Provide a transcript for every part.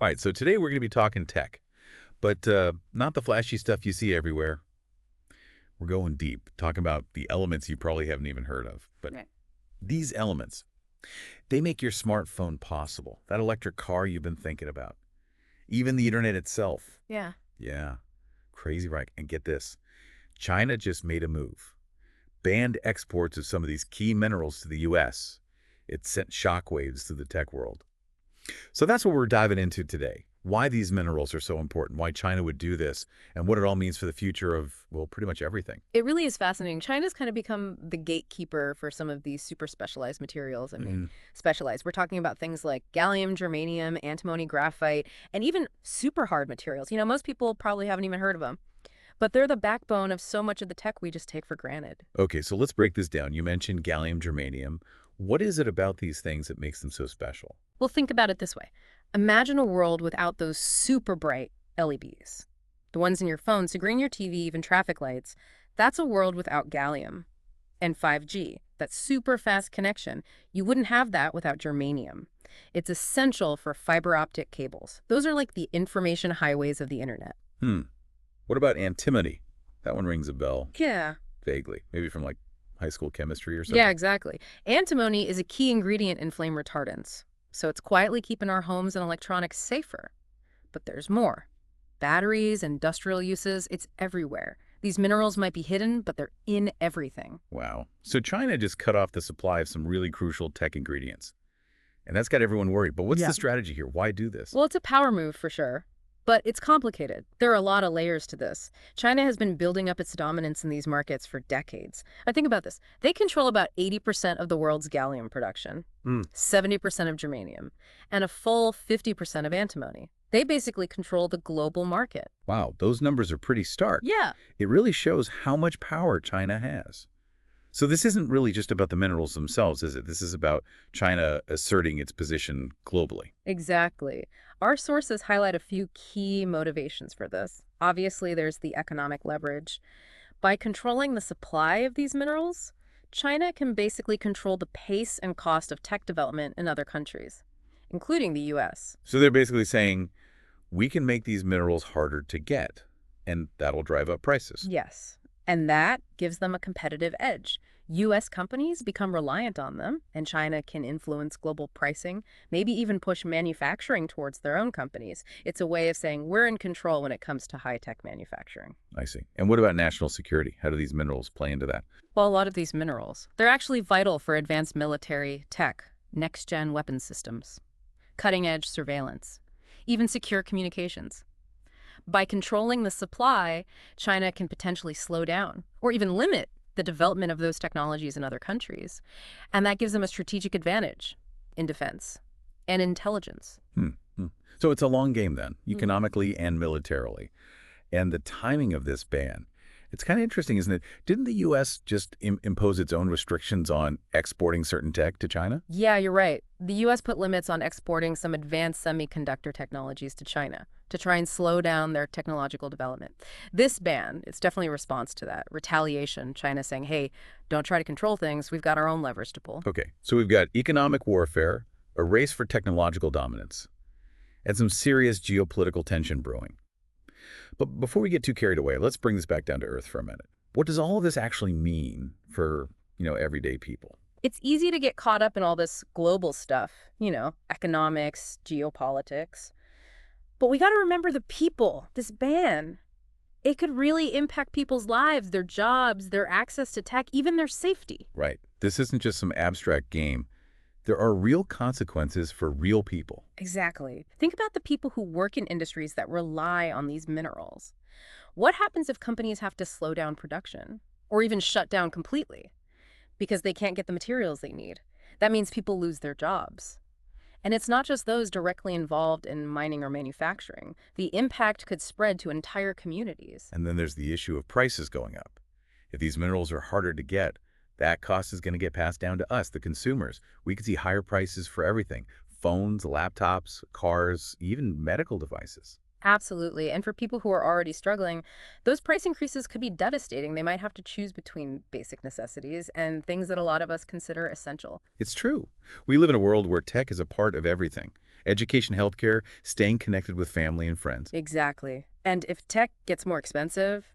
All right, so today we're going to be talking tech, but not the flashy stuff you see everywhere. We're going deep, talking about the elements you probably haven't even heard of. But Right. these elements, they make your smartphone possible, that electric car you've been thinking about, even the internet itself. Yeah. Yeah, crazy, right? And get this, China just made a move, banned exports of some of these key minerals to the U.S. It sent shockwaves through the tech world. So that's what we're diving into today. Why these minerals are so important, why China would do this, and what it all means for the future of, well, pretty much everything. It really is fascinating. China's kind of become the gatekeeper for some of these super specialized materials. Mm, Specialized. We're talking about things like gallium, germanium, antimony, graphite, and even super hard materials. Most people probably haven't even heard of them, but they're the backbone of so much of the tech we just take for granted. Okay, so let's break this down. You mentioned gallium, germanium. What is it about these things that makes them so special? Well, think about it this way. Imagine a world without those super bright LEDs. The ones in your phone, so green your TV, even traffic lights. That's a world without gallium. And 5G, that super fast connection, you wouldn't have that without germanium. It's essential for fiber optic cables. Those are like the information highways of the internet. Hmm. What about antimony? That one rings a bell, Yeah. vaguely. Maybe from like high school chemistry or Yeah, something. exactly. Antimony is a key ingredient in flame retardants, so it's quietly keeping our homes and electronics safer. But there's more. Batteries, industrial uses, it's everywhere. These minerals might be hidden, but they're in everything. Wow. So China just cut off the supply of some really crucial tech ingredients. And that's got everyone worried. But what's Yeah. the strategy here? Why do this? Well, it's a power move for sure, but it's complicated. There are a lot of layers to this. China has been building up its dominance in these markets for decades. I think about this. They control about 80% of the world's gallium production, Hmm. 70% of germanium, and a full 50% of antimony. They basically control the global market. Wow, those numbers are pretty stark. Yeah. It really shows how much power China has. So this isn't really just about the minerals themselves, is it? This is about China asserting its position globally. Exactly. Our sources highlight a few key motivations for this. Obviously, there's the economic leverage. By controlling the supply of these minerals, China can basically control the pace and cost of tech development in other countries, including the US. So they're basically saying, we can make these minerals harder to get, and that'll drive up prices. Yes. And that gives them a competitive edge. US companies become reliant on them, and China can influence global pricing, maybe even push manufacturing towards their own companies. It's a way of saying we're in control when it comes to high-tech manufacturing. I see. And what about national security? How do these minerals play into that? Well, a lot of these minerals, they're actually vital for advanced military tech, next-gen weapon systems, cutting-edge surveillance, even secure communications. By controlling the supply, China can potentially slow down or even limit the development of those technologies in other countries. And that gives them a strategic advantage in defense and intelligence. Hmm. Hmm. So it's a long game then, Mm. economically and militarily. And the timing of this ban, it's kind of interesting, isn't it? Didn't the U.S. just impose its own restrictions on exporting certain tech to China? Yeah, you're right. The U.S. put limits on exporting some advanced semiconductor technologies to China to try and slow down their technological development. This ban, it's definitely a response to that. Retaliation, China saying, hey, don't try to control things. We've got our own levers to pull. Okay, so we've got economic warfare, a race for technological dominance, and some serious geopolitical tension brewing. But before we get too carried away, let's bring this back down to earth for a minute. What does all of this actually mean for, everyday people? It's easy to get caught up in all this global stuff, economics, geopolitics. But we got to remember the people. This ban, it could really impact people's lives, their jobs, their access to tech, even their safety. Right. This isn't just some abstract game. There are real consequences for real people. Exactly. Think about the people who work in industries that rely on these minerals. What happens if companies have to slow down production or even shut down completely because they can't get the materials they need? That means people lose their jobs. And it's not just those directly involved in mining or manufacturing. The impact could spread to entire communities. And then there's the issue of prices going up. If these minerals are harder to get, that cost is going to get passed down to us, the consumers. We could see higher prices for everything: phones, laptops, cars, even medical devices. Absolutely. And for people who are already struggling, those price increases could be devastating. They might have to choose between basic necessities and things that a lot of us consider essential. It's true. We live in a world where tech is a part of everything. Education, healthcare, staying connected with family and friends. Exactly. And if tech gets more expensive,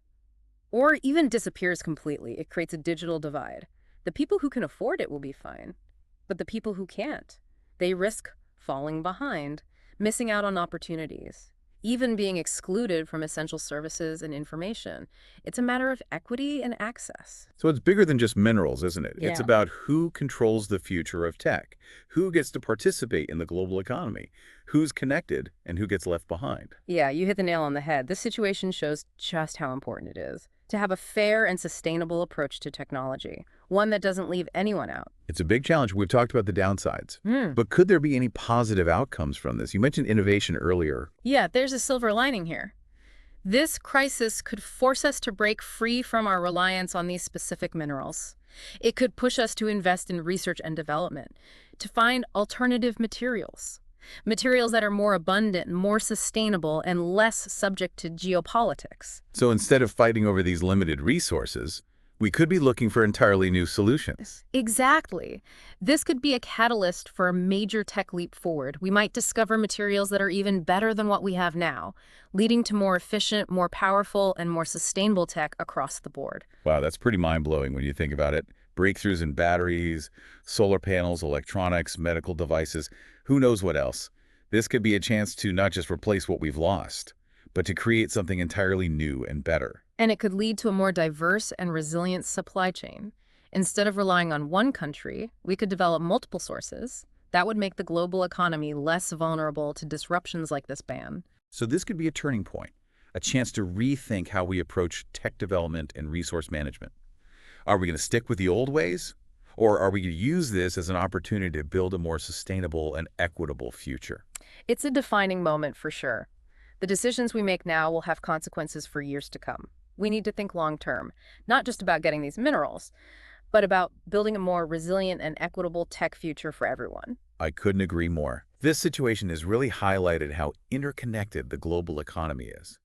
or even disappears completely, it creates a digital divide. The people who can afford it will be fine, but the people who can't, they risk falling behind, missing out on opportunities, even being excluded from essential services and information. It's a matter of equity and access. So it's bigger than just minerals, isn't it? It's Yeah. about who controls the future of tech, who gets to participate in the global economy, who's connected, and who gets left behind. Yeah, you hit the nail on the head. This situation shows just how important it is to have a fair and sustainable approach to technology, one that doesn't leave anyone out. It's a big challenge. We've talked about the downsides. Hmm. But could there be any positive outcomes from this? You mentioned innovation earlier. Yeah, there's a silver lining here. This crisis could force us to break free from our reliance on these specific minerals. It could push us to invest in research and development, to find alternative materials. Materials that are more abundant, more sustainable, and less subject to geopolitics. So instead of fighting over these limited resources, we could be looking for entirely new solutions. Exactly. This could be a catalyst for a major tech leap forward. We might discover materials that are even better than what we have now, leading to more efficient, more powerful, and more sustainable tech across the board. Wow, that's pretty mind-blowing when you think about it. Breakthroughs in batteries, solar panels, electronics, medical devices, who knows what else. This could be a chance to not just replace what we've lost, but to create something entirely new and better. And it could lead to a more diverse and resilient supply chain. Instead of relying on one country, we could develop multiple sources. That would make the global economy less vulnerable to disruptions like this ban. So this could be a turning point, a chance to rethink how we approach tech development and resource management. Are we going to stick with the old ways? Or are we going to use this as an opportunity to build a more sustainable and equitable future? It's a defining moment for sure. The decisions we make now will have consequences for years to come. We need to think long term, not just about getting these minerals, but about building a more resilient and equitable tech future for everyone. I couldn't agree more. This situation has really highlighted how interconnected the global economy is,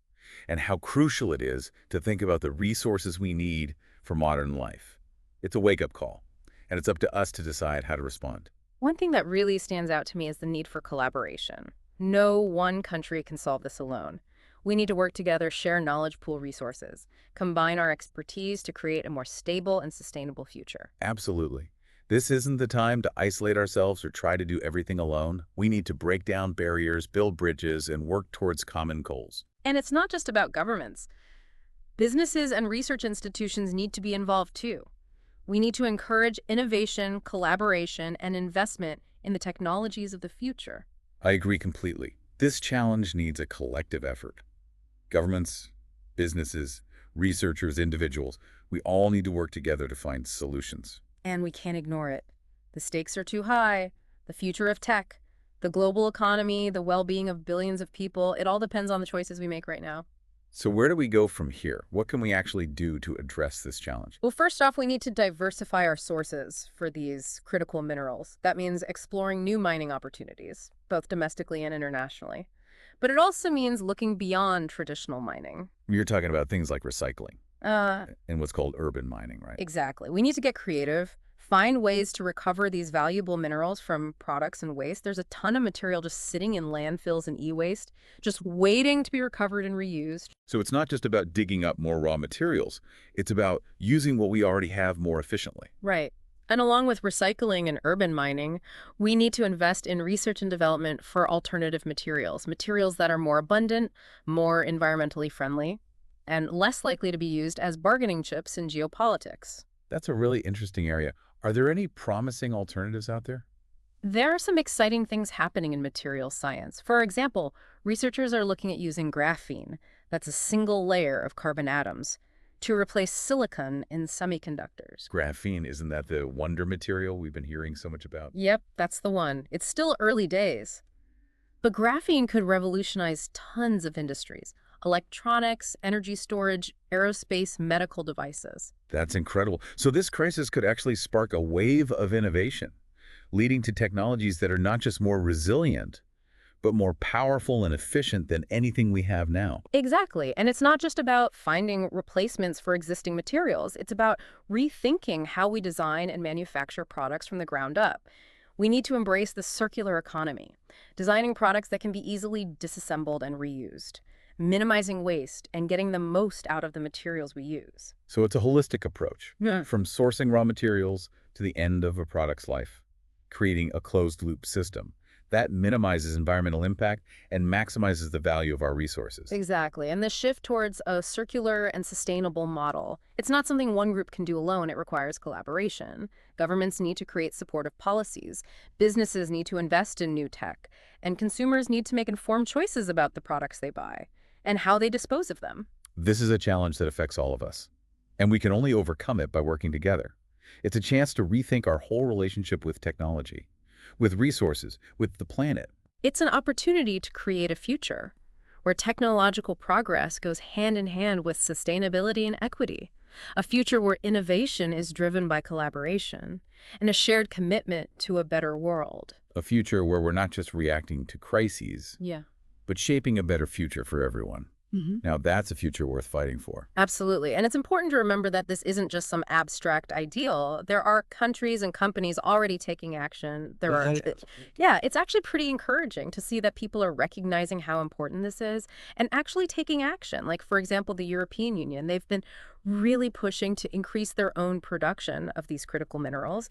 and how crucial it is to think about the resources we need for modern life. It's a wake-up call, and it's up to us to decide how to respond. One thing that really stands out to me is the need for collaboration. No one country can solve this alone. We need to work together, share knowledge pool resources, combine our expertise to create a more stable and sustainable future. Absolutely. This isn't the time to isolate ourselves or try to do everything alone. We need to break down barriers, build bridges, and work towards common goals. And it's not just about governments. Businesses and research institutions need to be involved too. We need to encourage innovation, collaboration, and investment in the technologies of the future. I agree completely. This challenge needs a collective effort. Governments, businesses, researchers, individuals, we all need to work together to find solutions. And we can't ignore it. The stakes are too high. The future of tech, the global economy, the well-being of billions of people, it all depends on the choices we make right now. So where do we go from here? What can we actually do to address this challenge? Well, first off, we need to diversify our sources for these critical minerals. That means exploring new mining opportunities, both domestically and internationally. But it also means looking beyond traditional mining. You're talking about things like recycling Uh, and what's called urban mining, right? exactly. We need to get creative, find ways to recover these valuable minerals from products and waste. There's a ton of material just sitting in landfills and e-waste, just waiting to be recovered and reused. So it's not just about digging up more raw materials. It's about using what we already have more efficiently. Right. And along with recycling and urban mining, we need to invest in research and development for alternative materials, materials that are more abundant, more environmentally friendly, and less likely to be used as bargaining chips in geopolitics. That's a really interesting area. Are there any promising alternatives out there? There are some exciting things happening in materials science. For example, researchers are looking at using graphene, that's a single layer of carbon atoms, to replace silicon in semiconductors. Graphene, isn't that the wonder material we've been hearing so much about? Yep, that's the one. It's still early days. But graphene could revolutionize tons of industries: electronics, energy storage, aerospace, medical devices. That's incredible. So this crisis could actually spark a wave of innovation, leading to technologies that are not just more resilient, but more powerful and efficient than anything we have now. Exactly. And it's not just about finding replacements for existing materials. It's about rethinking how we design and manufacture products from the ground up. We need to embrace the circular economy, designing products that can be easily disassembled and reused, minimizing waste, and getting the most out of the materials we use. So it's a holistic approach, Yeah. from sourcing raw materials to the end of a product's life, creating a closed-loop system. That minimizes environmental impact and maximizes the value of our resources. Exactly. And the shift towards a circular and sustainable model, it's not something one group can do alone. It requires collaboration. Governments need to create supportive policies. Businesses need to invest in new tech. And consumers need to make informed choices about the products they buy and how they dispose of them. This is a challenge that affects all of us, and we can only overcome it by working together. It's a chance to rethink our whole relationship with technology, with resources, with the planet. It's an opportunity to create a future where technological progress goes hand in hand with sustainability and equity. A future where innovation is driven by collaboration and a shared commitment to a better world. A future where we're not just reacting to crises, Yeah. but shaping a better future for everyone. Now, that's a future worth fighting for. Absolutely. And it's important to remember that this isn't just some abstract ideal. There are countries and companies already taking action. Yeah, it's actually pretty encouraging to see that people are recognizing how important this is and actually taking action. Like, for example, the European Union, they've been really pushing to increase their own production of these critical minerals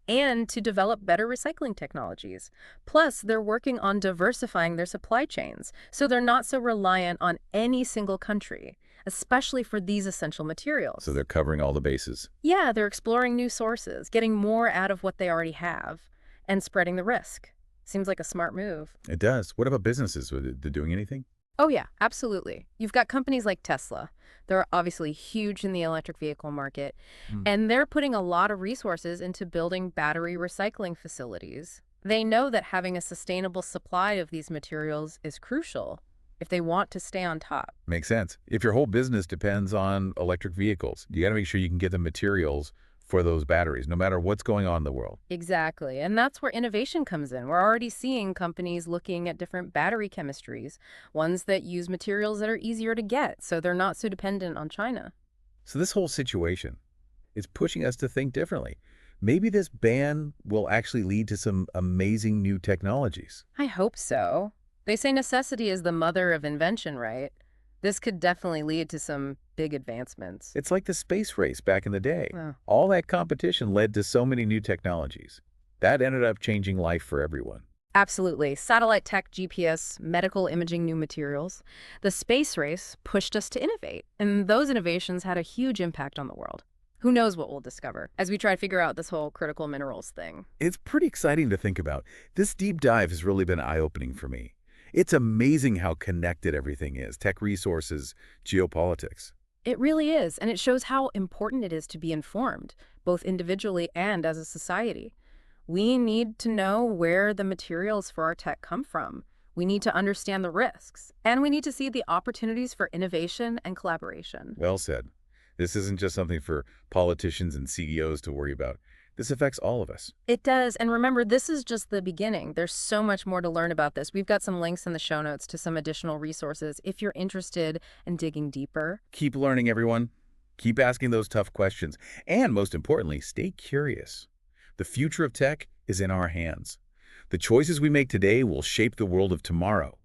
and to develop better recycling technologies. Plus, they're working on diversifying their supply chains so they're not so reliant on any single country, especially for these essential materials. So they're covering all the bases. Yeah, they're exploring new sources, getting more out of what they already have, and spreading the risk. Seems like a smart move. It does. What about businesses? Are they doing anything? Oh, yeah, absolutely. You've got companies like Tesla. They're obviously huge in the electric vehicle market, and they're putting a lot of resources into building battery recycling facilities. They know that having a sustainable supply of these materials is crucial if they want to stay on top. Makes sense. If your whole business depends on electric vehicles, you got to make sure you can get the materials for those batteries, no matter what's going on in the world. Exactly. And that's where innovation comes in. We're already seeing companies looking at different battery chemistries, ones that use materials that are easier to get, so they're not so dependent on China. So this whole situation is pushing us to think differently. Maybe this ban will actually lead to some amazing new technologies. I hope so. They say necessity is the mother of invention, right? This could definitely lead to some big advancements. It's like the space race back in the day. Oh. All that competition led to so many new technologies. That ended up changing life for everyone. Absolutely. Satellite tech, GPS, medical imaging, new materials. The space race pushed us to innovate, and those innovations had a huge impact on the world. Who knows what we'll discover as we try to figure out this whole critical minerals thing. It's pretty exciting to think about. This deep dive has really been eye-opening for me. It's amazing how connected everything is: tech, resources, geopolitics. It really is, and it shows how important it is to be informed, both individually and as a society. We need to know where the materials for our tech come from. We need to understand the risks, and we need to see the opportunities for innovation and collaboration. Well said. This isn't just something for politicians and CEOs to worry about. This affects all of us. It does, and remember, this is just the beginning. There's so much more to learn about this. We've got some links in the show notes to some additional resources if you're interested in digging deeper. Keep learning, everyone. Keep asking those tough questions. And most importantly, stay curious. The future of tech is in our hands. The choices we make today will shape the world of tomorrow.